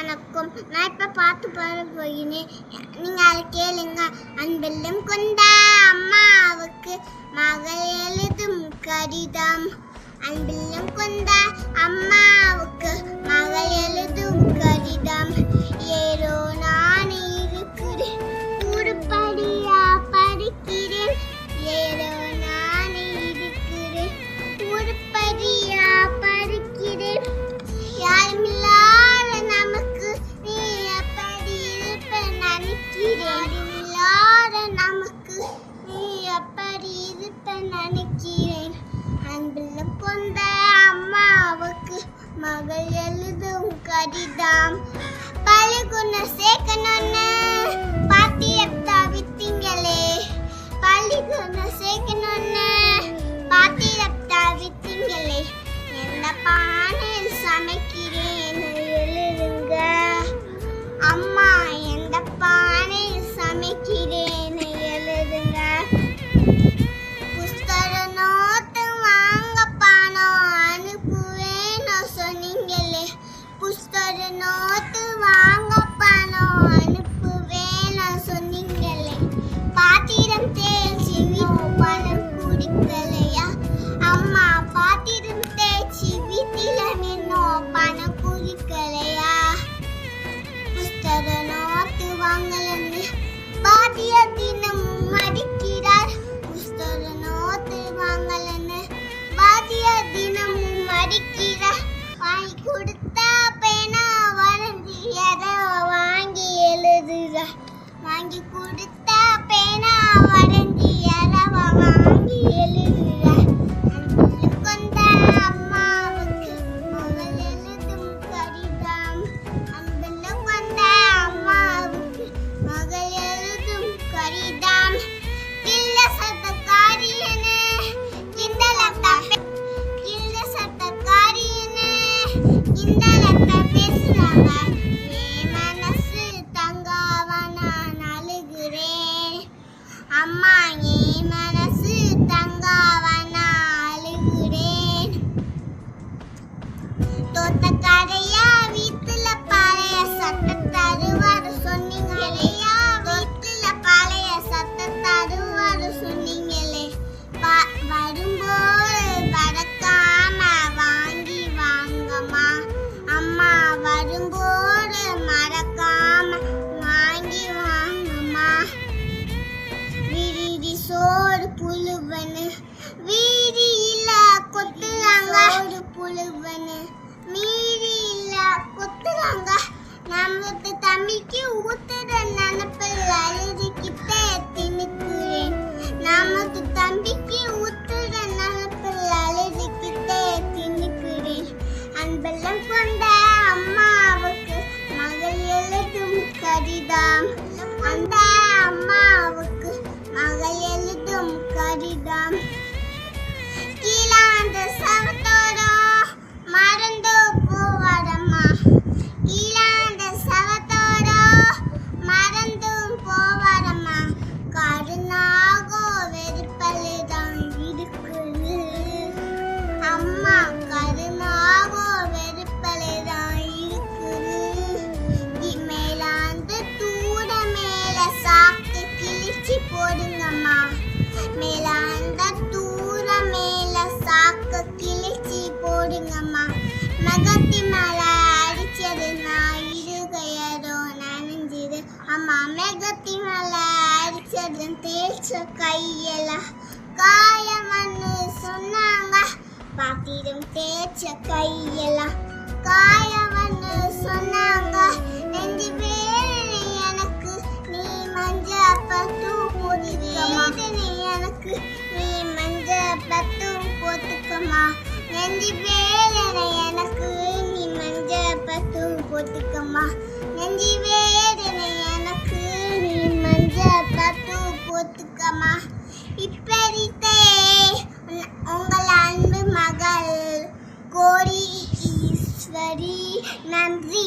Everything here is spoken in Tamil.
வணக்கம். நான் இப்போ பாட்டு பாட போகிறேன். நீங்கள் அதை கேளுங்க. அன்பெல்லும் கொண்ட அம்மாவுக்கு மகள் எழுதும் கடிதம். அன்பெல்லும் கொண்ட அம்மாவுக்கு மகள் எழுதும் கடிதம். ஏதோ நான் இருக்கிறேன், உருப்படியா படிக்கிறேன். ஏதோ நான் இருக்கிறேன், உருப்படியா படிக்கிறேன். யாருமில்லாத நமக்கு நீ எப்படி இருப்ப நினைக்கிறேன். யாருமில்லாத நமக்கு நீ எப்படி இருப்ப நினைக்கிறேன். அன்பெல்லும் கொண்ட அம்மாவுக்கு மகள் எழுதும் கடிதம். பள்ளிக்கூடம் சேர்க்கணும்னு பாத்திரத்தை வித்தீங்களே. பள்ளிக்கூடம் சேர்க்கணும்னு பாத்திரத்தை வித்தீங்களே. எந்த பானையில் சமைக்கிறேன் எழுதுங்க. அம்மா எந்த பானையில் சமைக்கிறேன் எழுதுங்க. புஸ்தக நோட்டு வாங்க பணம் அனுப்புவேன்னு சொன்னீங்களே. புஸ்தக நோட்டு வாங்க பணம் அனுப்புவேன்னு சொன்னீங்களே. பாத்திரம் தேய்ச்சி பணம் குடிக்கலையா. அம்மா பாத்திரம் தேய்ச்சி வீட்டில நின்னோம் பணம் குடிக்கலையா. புஸ்தக நோட்டு வாங்கலன்னு பாட்டிய தினமும் அடிக்கிறார். புஸ்தக நோட்டு வாங்கலன்னு பாட்டிய தினமும் அடிக்கிறார். வாங்கி கொடுத்த பேனா வரைஞ்சி எதை வாங்கி எழுதுகிறார். வாங்கி கொடுத்த பேனா வரைஞ்சி எதை வாங்கி எழுதுகிறார். அன்பெல்லும் கொண்ட அம்மாவுக்கு மகள் எழுதும் கடிதம். அன்பெல்லும் கொண்ட அம்மாவுக்கு மகள் எழுதும் கடிதம். கில்ல சத்தக்காரியனே கிண்டலத்தா கில்ல சத்தக்காரியனே கிண்டலத்தா பேசுறாங்க. என் மனசு தங்காவ நான் அழுகிறேன். அம்மா என் மனசு தங்காவ நான் அழுகிறேன். தோட்டக்காரையா வீட்டுல பழைய சட்டை தருவாரு சொன்னீங்களே. வீட்டுல பழைய சட்டை தருவாரு சொன்னீங்களே. வரும்போது மறக்காம வாங்கி வாங்கம்மா. அம்மா வரும்போது மறக்காம வாங்கி வாங்கம்மா. விரிடி சோறு புழுவனு வீதி இல்ல கொத்துறாங்க. சோறு புழுவனு மீதி இல்ல கொத்துறாங்க. நமக்கு தம்பிக்கு ஊத்துற நினப்பில் அழுதுகிட்டே திணிக்கிறேன். நமக்கு தம்பிக்கு ஊத்துற நினப்பில் அழுதுகிட்டே திணிக்கிறேன். அன்பெல்லும் கொண்ட அம்மாவுக்கு மகள் எழுதும் கடிதம். அந்த அம்மாவுக்கு மகள் எழுதும் கடிதம். கீழாந்த சவத்தோரம் மறந்து போவாரம்மா. கீழாந்த சவத்தோரம் மறந்தும் போவாரம்மா. கருணாகோ வெறுப்பல்தான் இருக்குது. அம்மா கருணாகோ வெறுப்பல்தான் இருக்குது. மேலாந்த தூர மேல சாக்கு கிழிச்சி போடுங்கம்மா. மேலாந்த தூர மேல சாக்கு கிழிச்சி போடுங்கம்மா. மகத்தி மலை அடிச்சது நான் இருகையதோ நனைஞ்சிது. அம்மா மெகத்தி மலை அடிச்சது தேய்ச்ச கையெல்லாம் காயமன்னு சொன்னாங்க. பாத்திரம் தேய்ச்ச கையெல்லாம் காயமன்னு சொன்னாங்க. நெஞ்சு வேதனை எனக்கு நீ மஞ்ச பத்து போட்டுக்கம்மா. எனக்கு நீ மஞ்ச பத்து போட்டுக்கம்மா. நெஞ்சு வேதனை எனக்கு நீ மஞ்ச பத்து போட்டுக்கம்மா. நெஞ்சு வேதனை எனக்கு நீ மஞ்ச பத்து போட்டுக்கம்மா. இப்படித்தே உங்கள் அன்பு மகள் கோடி ஈஸ்வரி. நன்றி.